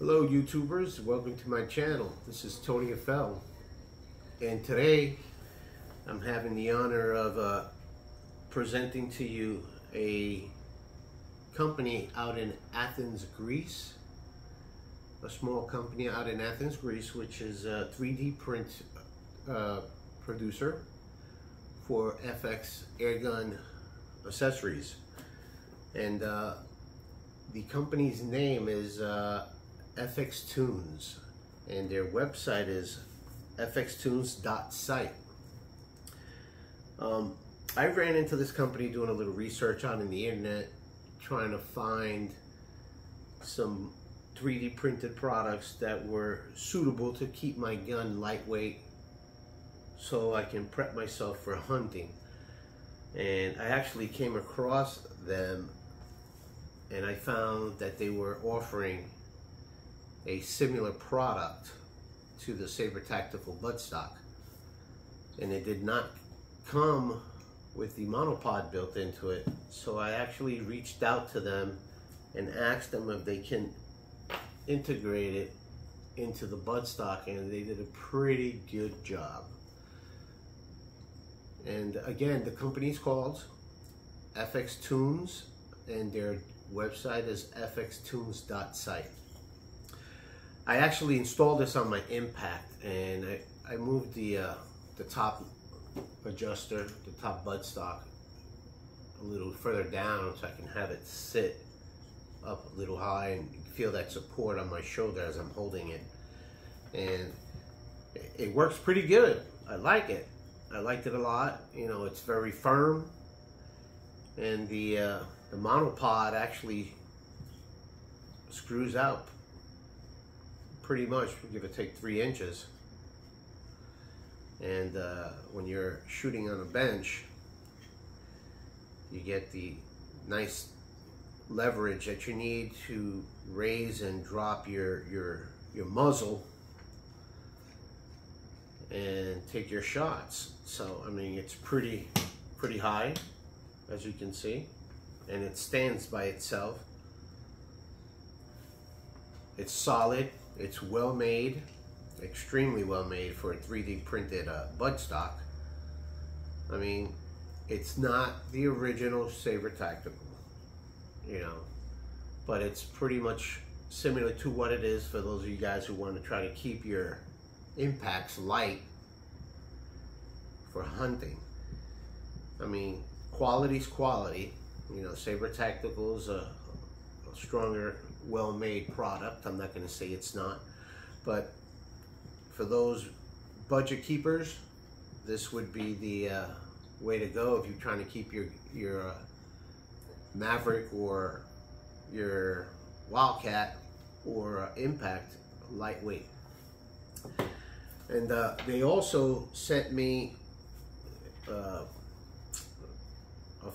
Hello YouTubers, welcome to my channel. This is Tony FL, and today I'm having the honor of presenting to you a company out in Athens, Greece. A small company out in Athens, Greece, which is a 3D print producer for FX airgun accessories. And the company's name is Fxtunes, and their website is Fxtunes.site. I ran into this company doing a little research on the internet, trying to find some 3D printed products that were suitable to keep my gun lightweight so I can prep myself for hunting. And I actually came across them, and I found that they were offering a similar product to the Saber Tactical buttstock, and it did not come with the monopod built into it. So I actually reached out to them and asked them if they can integrate it into the buttstock, and they did a pretty good job. And again, the company's called Fxtunes, and their website is Fxtunes.site. I actually installed this on my Impact, and I moved the top adjuster, the top buttstock, a little further down so I can have it sit up a little high and feel that support on my shoulder as I'm holding it. And it works pretty good. I like it. I liked it a lot. You know, it's very firm, and the monopod actually screws out pretty much, give or take 3 inches. And when you're shooting on a bench, you get the nice leverage that you need to raise and drop your muzzle and take your shots. So I mean, it's pretty high, as you can see, and it stands by itself. It's solid. It's well made, extremely well made for a 3D printed buttstock. I mean, it's not the original Saber Tactical, you know, but it's pretty much similar to what it is for those of you guys who want to try to keep your impacts light for hunting. I mean, quality's quality. You know, Saber Tactical is a stronger, well-made product. I'm not going to say it's not, but for those budget keepers, this would be the way to go if you're trying to keep your Maverick or your Wildcat or Impact lightweight. And they also sent me a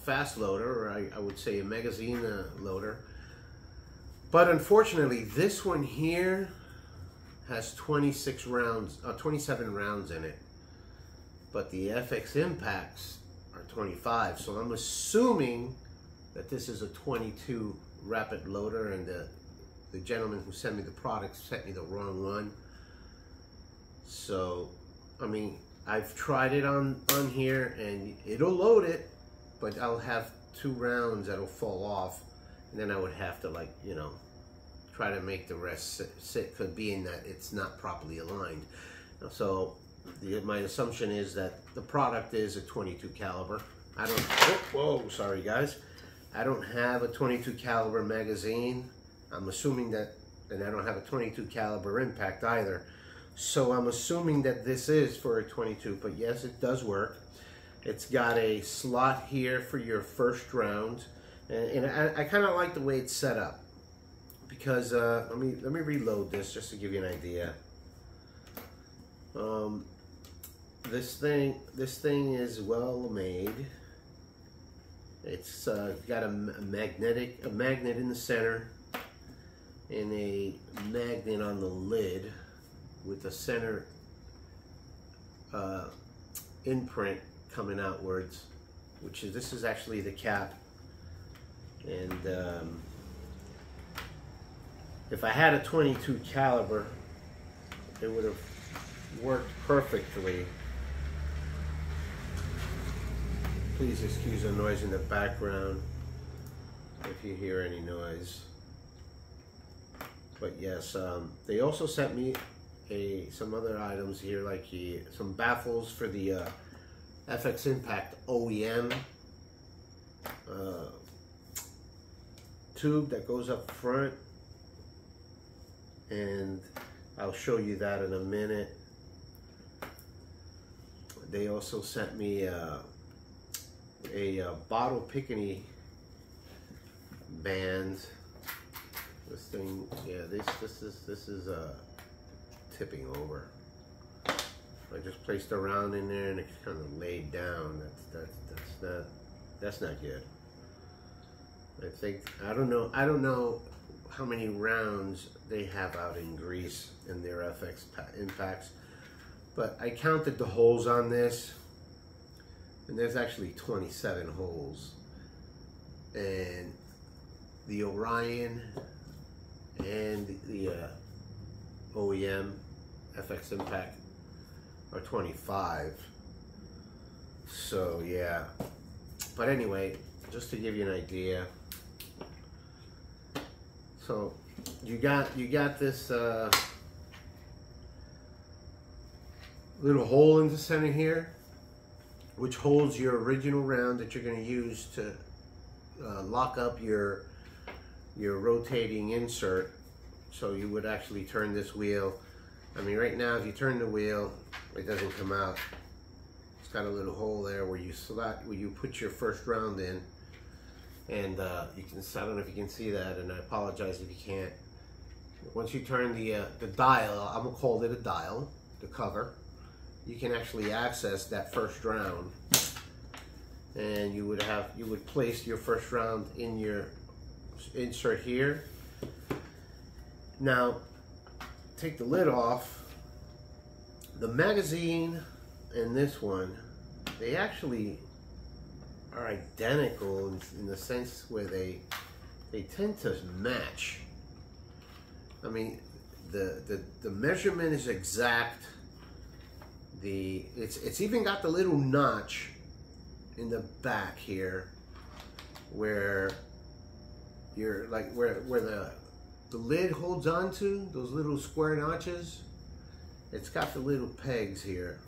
fast loader, or I would say a magazine loader. But unfortunately, this one here has 27 rounds in it. But the FX impacts are 25. So I'm assuming that this is a 22 rapid loader, and the gentleman who sent me the product sent me the wrong one. So, I mean, I've tried it on here, and it'll load it, but I'll have 2 rounds that'll fall off. And then I would have to, like, you know, try to make the rest sit, could be in that it's not properly aligned. So my assumption is that the product is a 22 caliber. I don't, whoa, sorry guys. I don't have a 22 caliber magazine. I'm assuming that, and I don't have a 22 caliber impact either. So I'm assuming that this is for a 22, but yes, it does work. It's got a slot here for your first round. And I kind of like the way it's set up, because let me reload this just to give you an idea. This thing is well made. It's got a magnet in the center and a magnet on the lid with the center imprint coming outwards, which is, this is actually the cap. And If I had a 22 caliber, it would have worked perfectly. Please excuse the noise in the background if you hear any noise. But yes, they also sent me some other items here, like some baffles for the FX Impact OEM tube that goes up front, and I'll show you that in a minute. They also sent me a bottle picking band. This thing, yeah, this is tipping over. I just placed a round in there and it's kind of laid down. That's not good. I don't know how many rounds they have out in Greece in their FX Impacts, but I counted the holes on this, and there's actually 27 holes. And the Orion and the OEM FX Impact are 25. So yeah, but anyway, just to give you an idea. So you got this little hole in the center here, which holds your original round that you're going to use to lock up your rotating insert. So you would actually turn this wheel. I mean, right now, if you turn the wheel, it doesn't come out. It's got a little hole there where you put your first round in, and you can. I don't know if you can see that, and I apologize if you can't. Once you turn the dial, I'm gonna call it a dial, the cover, you can actually access that first round, and you would place your first round in your insert here. Now, take the lid off. The magazine and this one, they actually are identical in the sense where they tend to match. I mean, the measurement is exact. It's even got the little notch in the back here where you're like where the lid holds onto those little square notches. It's got the little pegs here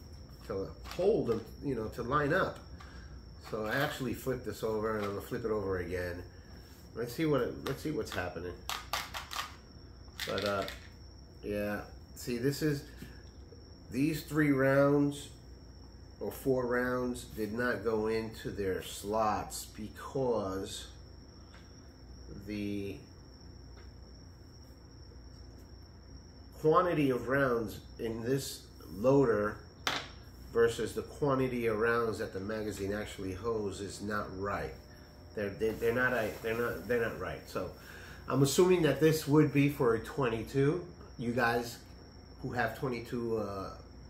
to hold them, you know, to line up. So I actually flipped this over, and I'm gonna flip it over again. Let's see what's happening. But yeah, see, these 3 rounds or 4 rounds did not go into their slots because the quantity of rounds in this loader versus the quantity of rounds that the magazine actually holds is not right. They're not right. So I'm assuming that this would be for a 22. You guys who have 22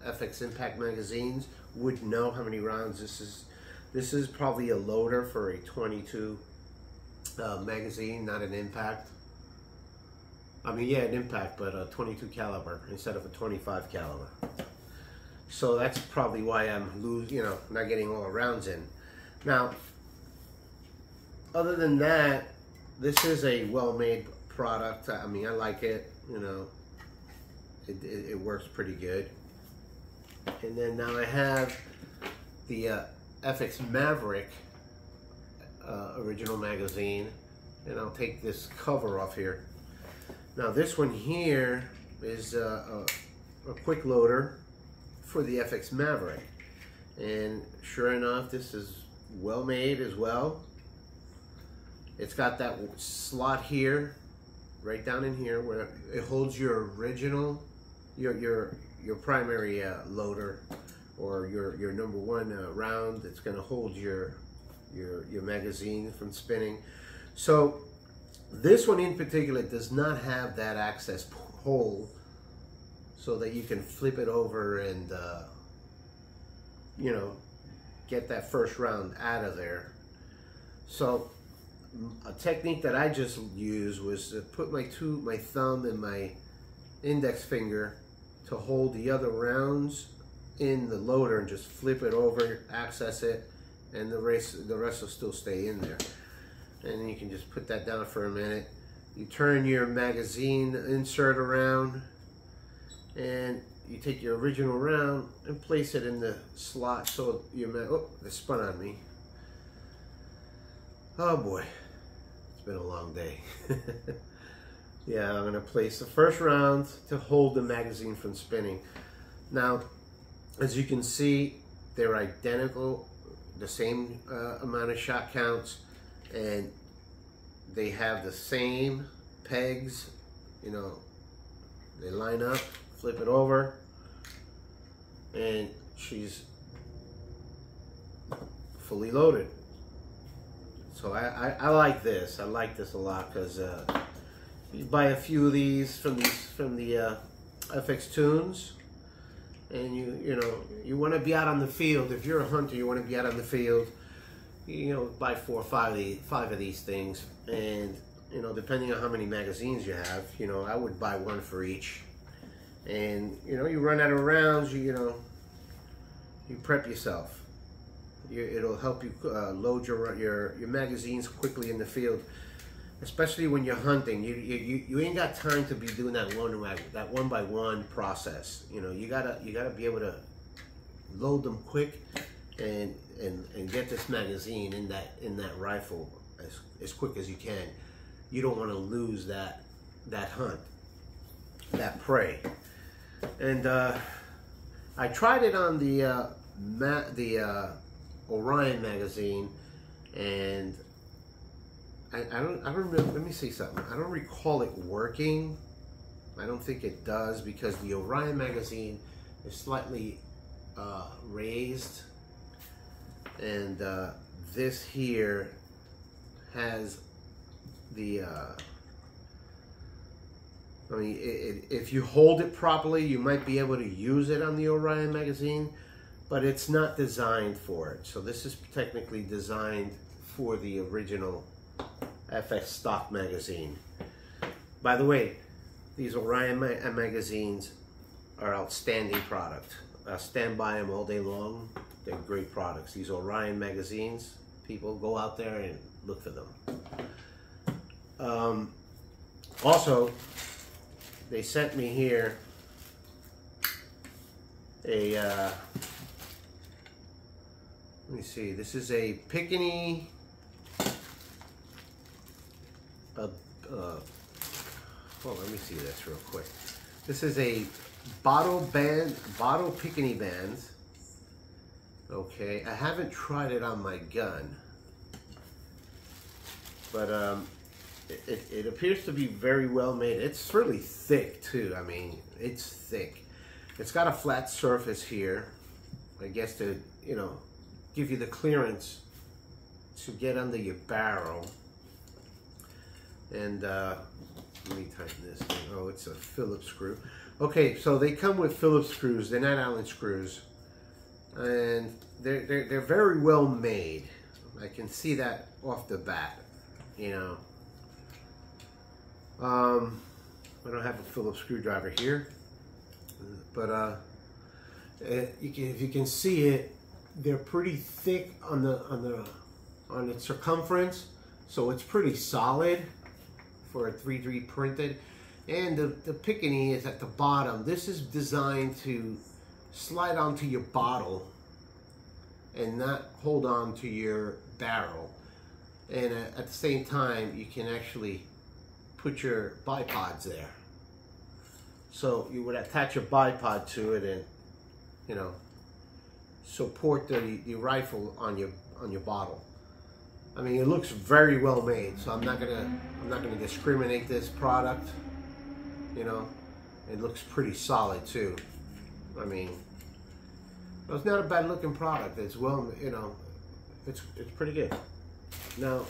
FX Impact magazines would know how many rounds this is. This is probably a loader for a 22 magazine, not an Impact. I mean, yeah, an Impact, but a 22 caliber instead of a 25 caliber. So that's probably why I'm not getting all the rounds in. Now, other than that, this is a well-made product. I mean, I like it. You know, it works pretty good. And then now I have the FX Maverick original magazine, and I'll take this cover off here. Now this one here is a quick loader for the FX Maverick, and sure enough, this is well made as well. It's got that slot here, right down in here, where it holds your original, your primary loader, or your number 1 round. It's going to hold your magazine from spinning. So this one in particular does not have that access hole, so that you can flip it over and get that first round out of there. So a technique that I just used was to put my thumb and my index finger to hold the other rounds in the loader and just flip it over, access it, and the rest will still stay in there. And then you can just put that down for a minute. You turn your magazine insert around, and you take your original round and place it in the slot so oh, it spun on me. Oh boy, it's been a long day. Yeah, I'm gonna place the first round to hold the magazine from spinning. Now, as you can see, they're identical, the same amount of shot counts, and they have the same pegs. You know, they line up, flip it over, and she's fully loaded. So I like this. I like this a lot because you buy a few of these from the Fxtunes, and you want to be out on the field. If you're a hunter, you want to be out on the field. You know, buy 4 or 5 of these things, and depending on how many magazines you have, I would buy one for each. And you run out of rounds, you prep yourself. It'll help you load your magazines quickly in the field, especially when you're hunting. You ain't got time to be doing that one by one process. You gotta be able to load them quick and get this magazine in that rifle as quick as you can. You don't want to lose that hunt, that prey. And I tried it on the Orion magazine, and I don't remember. Let me see something. I don't recall it working. I don't think it does, because the Orion magazine is slightly raised, and this here has the I mean, if you hold it properly, you might be able to use it on the Orion magazine, but it's not designed for it. So this is technically designed for the original FX stock magazine. By the way, these Orion magazines are outstanding product. I stand by them all day long. They're great products. These Orion magazines, people go out there and look for them. Also, they sent me here a, let me see, this is a Picatinny, well, let me see this real quick. This is a bottle Picatinny bands. Okay, I haven't tried it on my gun, but it appears to be very well made. It's really thick too. I mean, it's thick. It's got a flat surface here, I guess, to give you the clearance to get under your barrel. And let me tighten this thing. Oh, it's a Phillips screw. Okay, so they come with Phillips screws. They're not Allen screws, and they're very well made. I can see that off the bat. I don't have a Phillips screwdriver here, but if you can see it, they're pretty thick on its circumference, so it's pretty solid for a 3D printed. And the Picatinny is at the bottom. This is designed to slide onto your bottle and not hold on to your barrel. And at the same time, you can actually put your bipods there. So you would attach a bipod to it and, support the rifle on your bottle. I mean, it looks very well made, so I'm not gonna discriminate this product. It looks pretty solid too. I mean, it's not a bad looking product. It's well, it's pretty good. Now,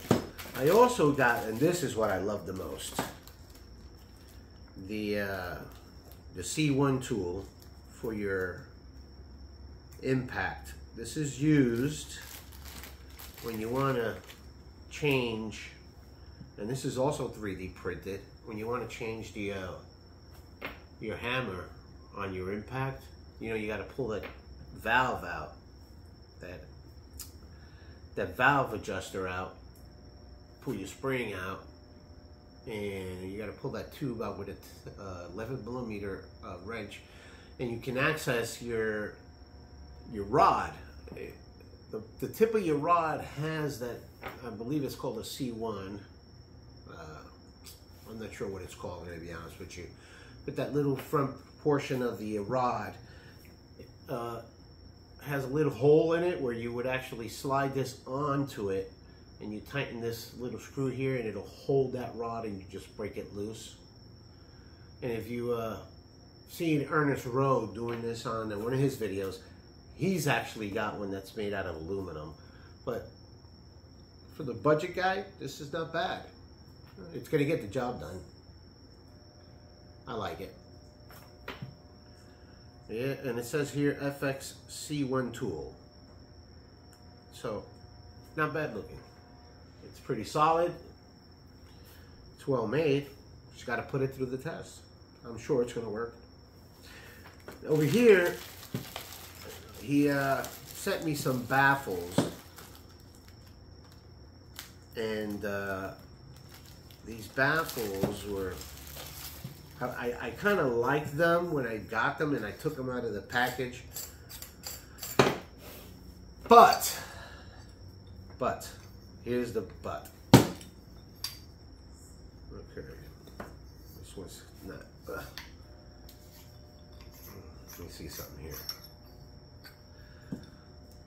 I also got, and this is what I love the most, the C1 tool for your impact. This is used when you want to change and this is also 3D printed. When you want to change the your hammer on your impact, you know, you got to pull that valve out, that valve adjuster out, pull your spring out, and you got to pull that tube out with a 11mm wrench, and you can access your rod. The tip of your rod has that, I believe it's called a C1. I'm not sure what it's called, to be honest with you. But that little front portion of the rod has a little hole in it where you would actually slide this onto it, and you tighten this little screw here, and it'll hold that rod, and you just break it loose. And if you seen Ernest Rowe doing this on one of his videos, he's actually got one that's made out of aluminum. But for the budget guy, this is not bad. It's gonna get the job done. I like it. Yeah, and it says here FX C1 tool. So, not bad looking. It's pretty solid. It's well made. Just got to put it through the test. I'm sure it's going to work. Over here, he sent me some baffles, and these baffles were, I kind of liked them when I got them and I took them out of the package, but here's the but. Okay, this one's not. Let me see something here.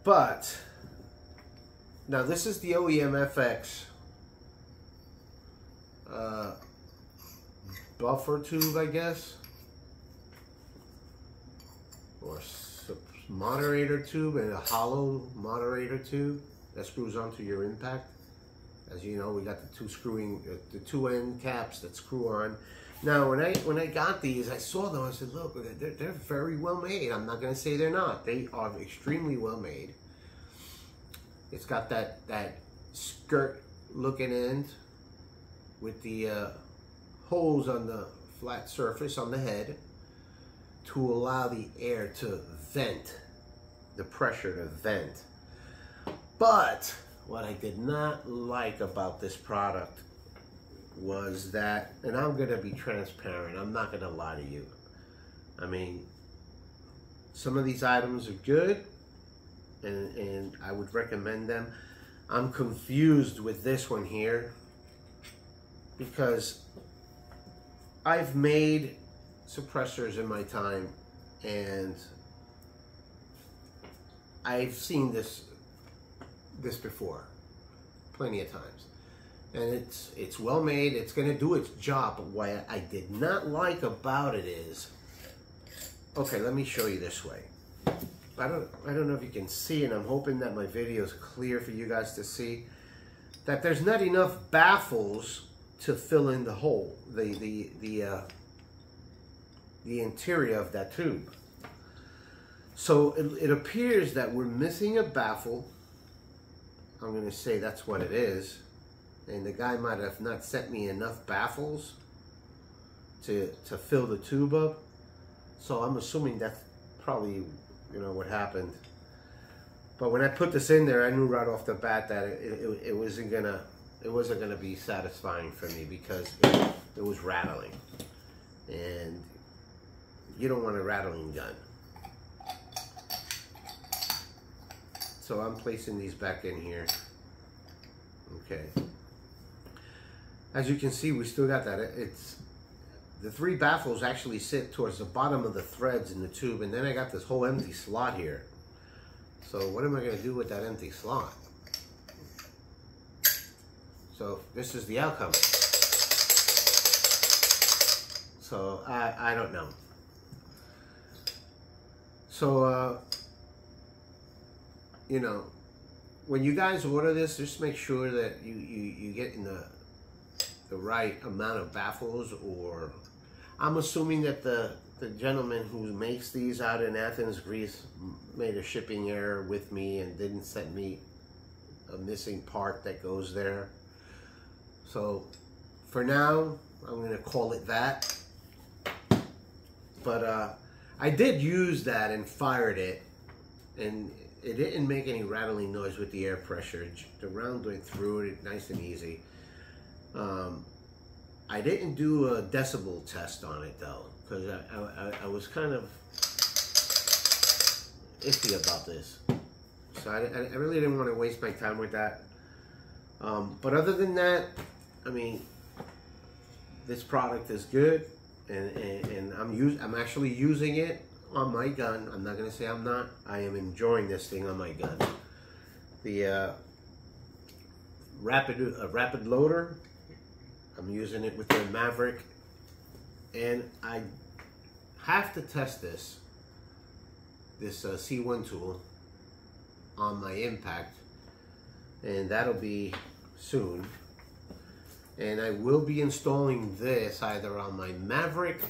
But now this is the OEM FX buffer tube, I guess, or moderator tube, and a hollow moderator tube that screws onto your impact. As you know, we got the two end caps that screw on. Now, when I got these, I saw them. I said, "Look, they're very well made." I'm not going to say they're not. They are extremely well made. It's got that skirt looking end with the holes on the flat surface on the head to allow the air to vent, the pressure to vent. But what I did not like about this product was that, and I'm going to be transparent, I'm not going to lie to you. I mean, some of these items are good, and I would recommend them. I'm confused with this one here because I've made suppressors in my time, and I've seen this before plenty of times, and it's well made. It's going to do its job. But what I did not like about it is, okay, let me show you this way. I don't know if you can see, and I'm hoping that my video is clear for you guys to see, that there's not enough baffles to fill in the hole, the interior of that tube. So it appears that we're missing a baffle. I'm going to say that's what it is, and the guy might have not sent me enough baffles to fill the tube up. So I'm assuming that's probably, you know, what happened. But when I put this in there, I knew right off the bat that it wasn't gonna be satisfying for me, because it was rattling, and you don't want a rattling gun. So I'm placing these back in here. Okay. As you can see, we still got that. It's the three baffles actually sit towards the bottom of the threads in the tube, and then I got this whole empty slot here. So what am I going to do with that empty slot? So this is the outcome. So I don't know. So you know, when you guys order this, just make sure that you get in the right amount of baffles. Or I'm assuming that the gentleman who makes these out in Athens, Greece, made a shipping error with me and didn't send me a missing part that goes there. So for now, I'm gonna call it that. But I did use that and fired it, and it didn't make any rattling noise with the air pressure. The round went through it nice and easy. I didn't do a decibel test on it though, because I was kind of iffy about this. So I really didn't want to waste my time with that. But other than that, I mean, this product is good, and I'm actually using it on my gun. I'm not gonna say I'm not. I am enjoying this thing on my gun. The rapid loader, I'm using it with the Maverick, and I have to test this C1 tool on my impact, and that'll be soon. And I will be installing this either on my Maverick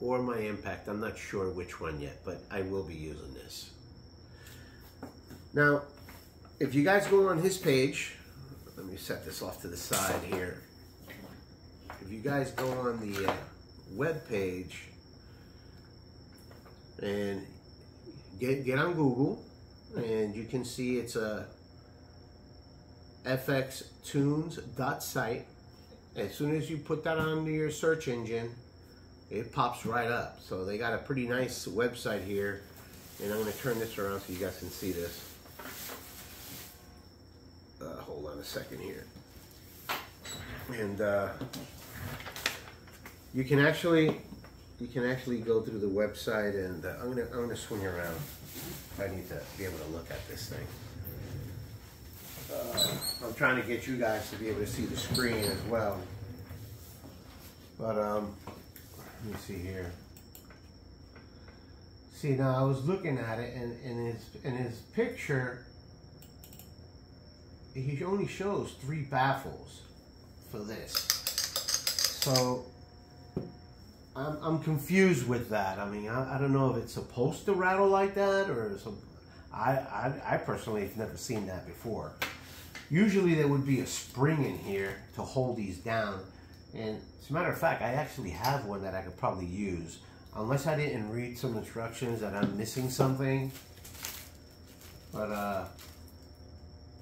or my impact. I'm not sure which one yet, but I will be using this. Now, if you guys go on his page, let me set this off to the side here. If you guys go on the web page and get on Google, and you can see it's a Fxtunes.site. As soon as you put that onto your search engine, it pops right up. So they got a pretty nice website here, and I'm going to turn this around so you guys can see this. Hold on a second here, and you can actually go through the website, and I'm gonna swing around. I need to be able to look at this thing. I'm trying to get you guys to be able to see the screen as well. But let me see here. See, now I was looking at it, and in his picture, he only shows 3 baffles for this. So I'm confused with that. I mean, I don't know if it's supposed to rattle like that or some. I personally have never seen that before. Usually there would be a spring in here to hold these down. And as a matter of fact, I actually have one that I could probably use. Unless I didn't read some instructions that I'm missing something. But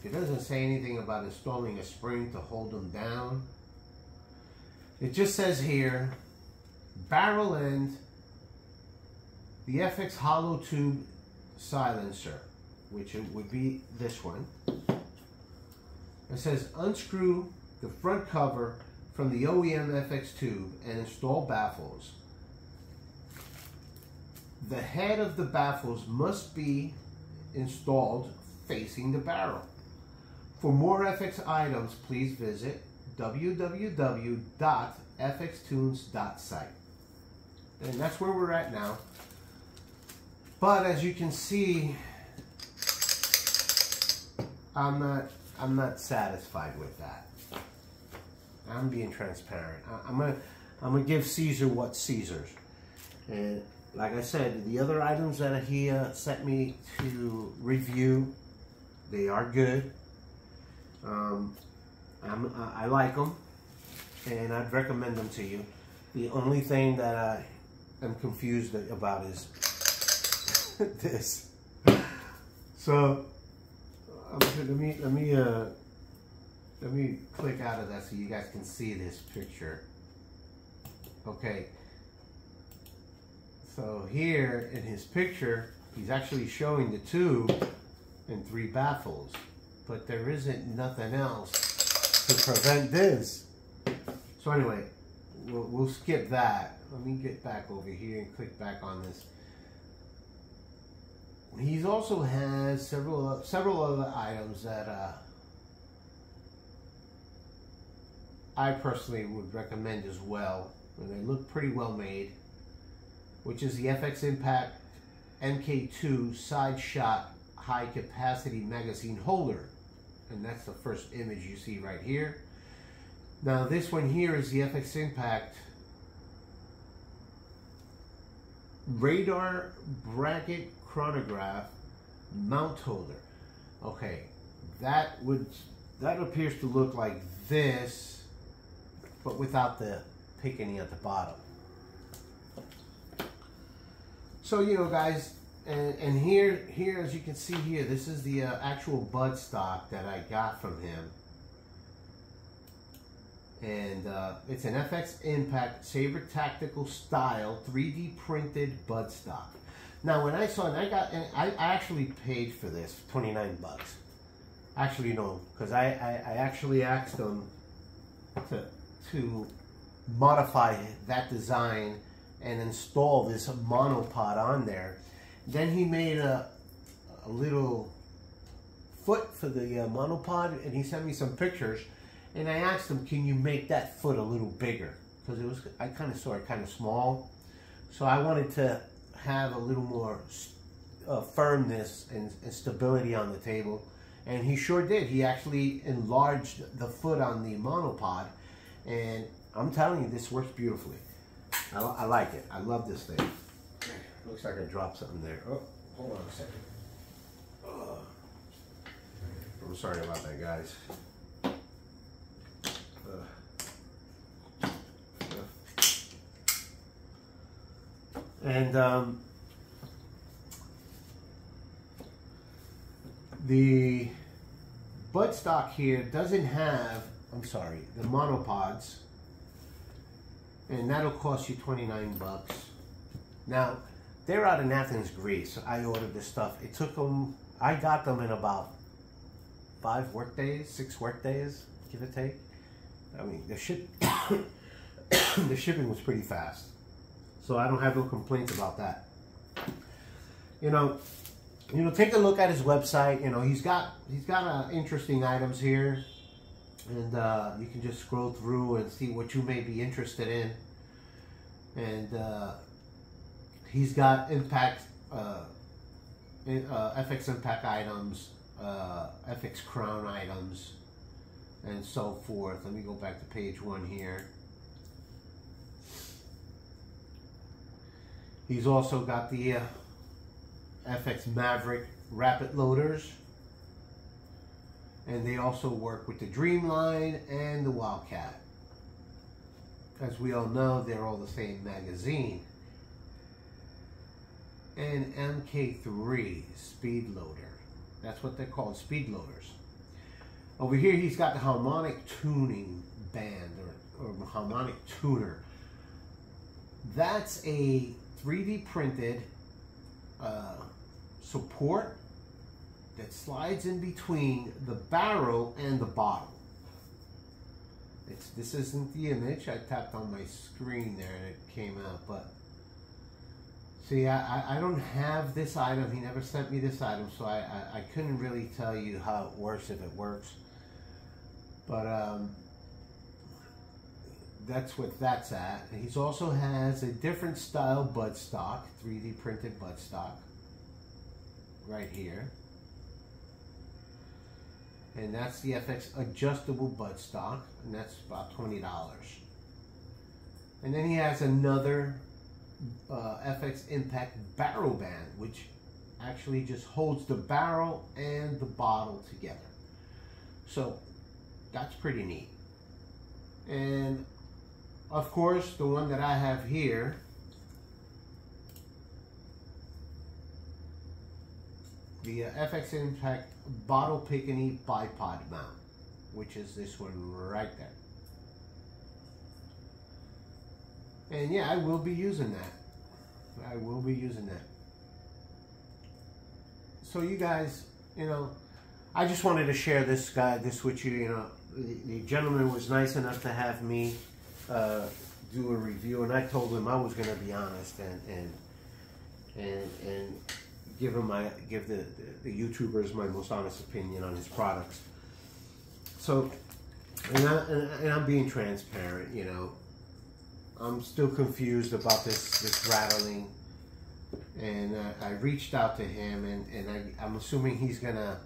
it doesn't say anything about installing a spring to hold them down. It just says here, barrel end, the FX hollow tube silencer, which it would be this one. It says unscrew the front cover from the OEM FX tube and install baffles. The head of the baffles must be installed facing the barrel. For more FX items, please visit www.fxtunes.site. And that's where we're at now. But as you can see, I'm not satisfied with that. I'm being transparent. I'm gonna give Caesar what's Caesar's. And like I said, the other items that he sent me to review, they are good. I like them, and I'd recommend them to you. The only thing that I am confused about is this. So let me click out of that so you guys can see this picture. Okay. So here in his picture, he's actually showing the tube and 3 baffles, but there isn't nothing else to prevent this. So anyway, we'll skip that. Let me get back over here and click back on this. He also has several other items that I personally would recommend as well, and they look pretty well made, which is the FX Impact MK2 side shot high capacity magazine holder. And that's the first image you see right here. Now this one here is the FX Impact radar bracket chronograph mount holder. Okay, that appears to look like this but without the picketing at the bottom. So, you know, guys, and here as you can see here, this is the actual buttstock that I got from him. And it's an FX Impact Saber Tactical Style 3D printed buttstock. Now, when I saw it, I actually paid for this, 29 bucks. Actually, no, because I actually asked them to modify that design and install this monopod on there. Then he made a little foot for the monopod, and he sent me some pictures. And I asked him, can you make that foot a little bigger? Because I kind of saw it kind of small. So I wanted to have a little more firmness and stability on the table. And he sure did. He actually enlarged the foot on the monopod. And I'm telling you, this works beautifully. I like it. I love this thing. Looks like I dropped something there. Oh, hold on a second. I'm sorry about that, guys. And the buttstock here doesn't have, I'm sorry, the monopods, and that'll cost you 29 bucks. Now, they're out in Athens, Greece. I ordered this stuff. It took them, I got them in about 5 work days, 6 work days, give or take. I mean, the shipping was pretty fast. So I don't have no complaints about that. You know, take a look at his website. You know, he's got interesting items here, and you can just scroll through and see what you may be interested in. And he's got Impact, FX Impact items, FX Crown items, and so forth. Let me go back to page 1 here. He's also got the FX Maverick rapid loaders, and they also work with the Dreamline and the Wildcat. As we all know, they're all the same magazine. And MK3 speed loader. That's what they're called, speed loaders. Over here, he's got the harmonic tuning band or harmonic tuner. That's a 3D printed support that slides in between the barrel and the bottle. This isn't the image. I tapped on my screen there and it came out, but see, I don't have this item. He never sent me this item, so I couldn't really tell you how it works, if it works. But that's what that's at. And he also has a different style buttstock, 3D printed buttstock, right here. And that's the FX adjustable buttstock, and that's about $20. And then he has another FX Impact barrel band, which actually just holds the barrel and the bottle together. So that's pretty neat. And of course, the one that I have here, the FX Impact bottle picketing bipod mount, which is this one right there. And yeah, I will be using that. I will be using that. So you guys, you know, I just wanted to share this with you. You know, the gentleman was nice enough to have me do a review, and I told him I was going to be honest and give the YouTubers my most honest opinion on his products. So, and I'm being transparent. You know, I'm still confused about this rattling, and I reached out to him, and I'm assuming he's gonna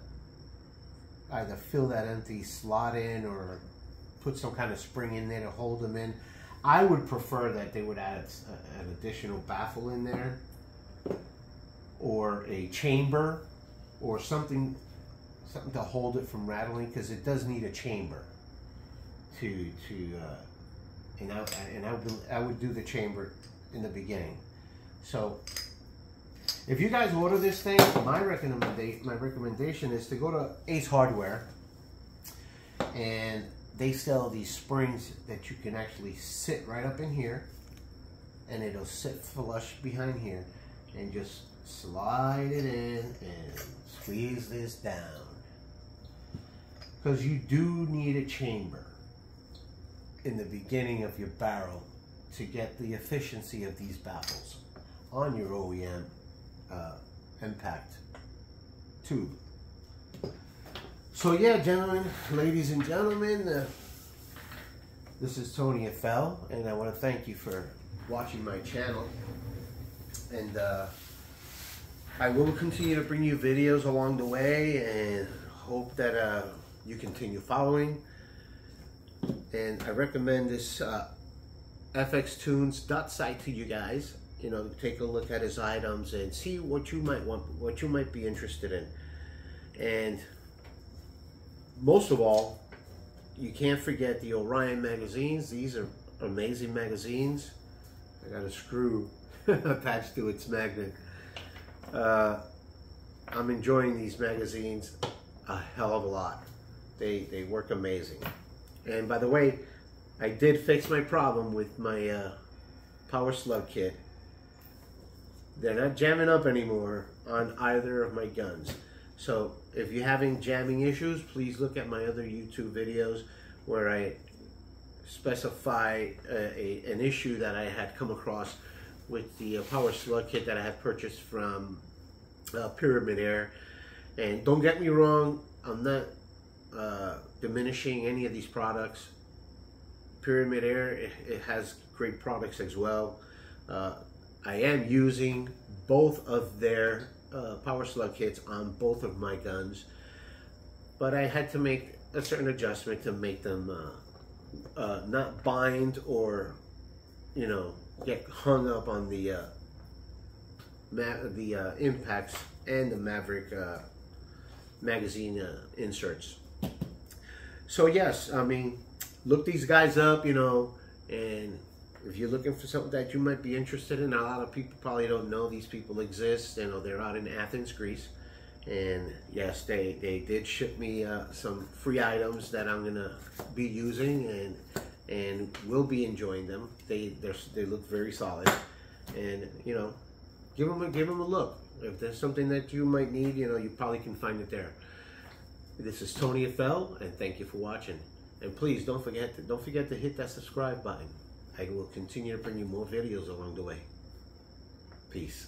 either fill that empty slot in or put some kind of spring in there to hold them in. I would prefer that they would add an additional baffle in there, or a chamber, or something to hold it from rattling, because it does need a chamber to and I would do the chamber in the beginning. So if you guys order this thing, my recommendation is to go to Ace Hardware, and they sell these springs that you can actually sit right up in here, and it'll sit flush behind here, and just slide it in and squeeze this down. Because you do need a chamber in the beginning of your barrel to get the efficiency of these baffles on your OEM impact tube. So yeah, gentlemen, ladies and gentlemen, this is Tony Fl, and I want to thank you for watching my channel, and I will continue to bring you videos along the way, and hope that you continue following. And I recommend this Fxtunes site to you guys. You know, take a look at his items and see what you might want, what you might be interested in. And most of all, you can't forget the Orion magazines. These are amazing magazines. I got a screw attached to its magnet. I'm enjoying these magazines a hell of a lot. They work amazing. And by the way, I did fix my problem with my power slug kit. They're not jamming up anymore on either of my guns. So if you're having jamming issues, please look at my other YouTube videos where I specify an issue that I had come across with the power slug kit that I had purchased from Pyramid Air. And don't get me wrong, I'm not diminishing any of these products. Pyramid Air, it has great products as well. I am using both of their power slug kits on both of my guns, but I had to make a certain adjustment to make them not bind or, you know, get hung up on the impacts and the Maverick magazine inserts. So yes, I mean, look these guys up, you know, and if you're looking for something that you might be interested in, a lot of people probably don't know these people exist. You know, they're out in Athens, Greece. And yes, they did ship me some free items that I'm gonna be using and will be enjoying them. They look very solid, and you know, give them a look. If there's something that you might need, you know, you probably can find it there. This is Tony Fl, and thank you for watching. And please don't forget to hit that subscribe button. I will continue to bring you more videos along the way. Peace.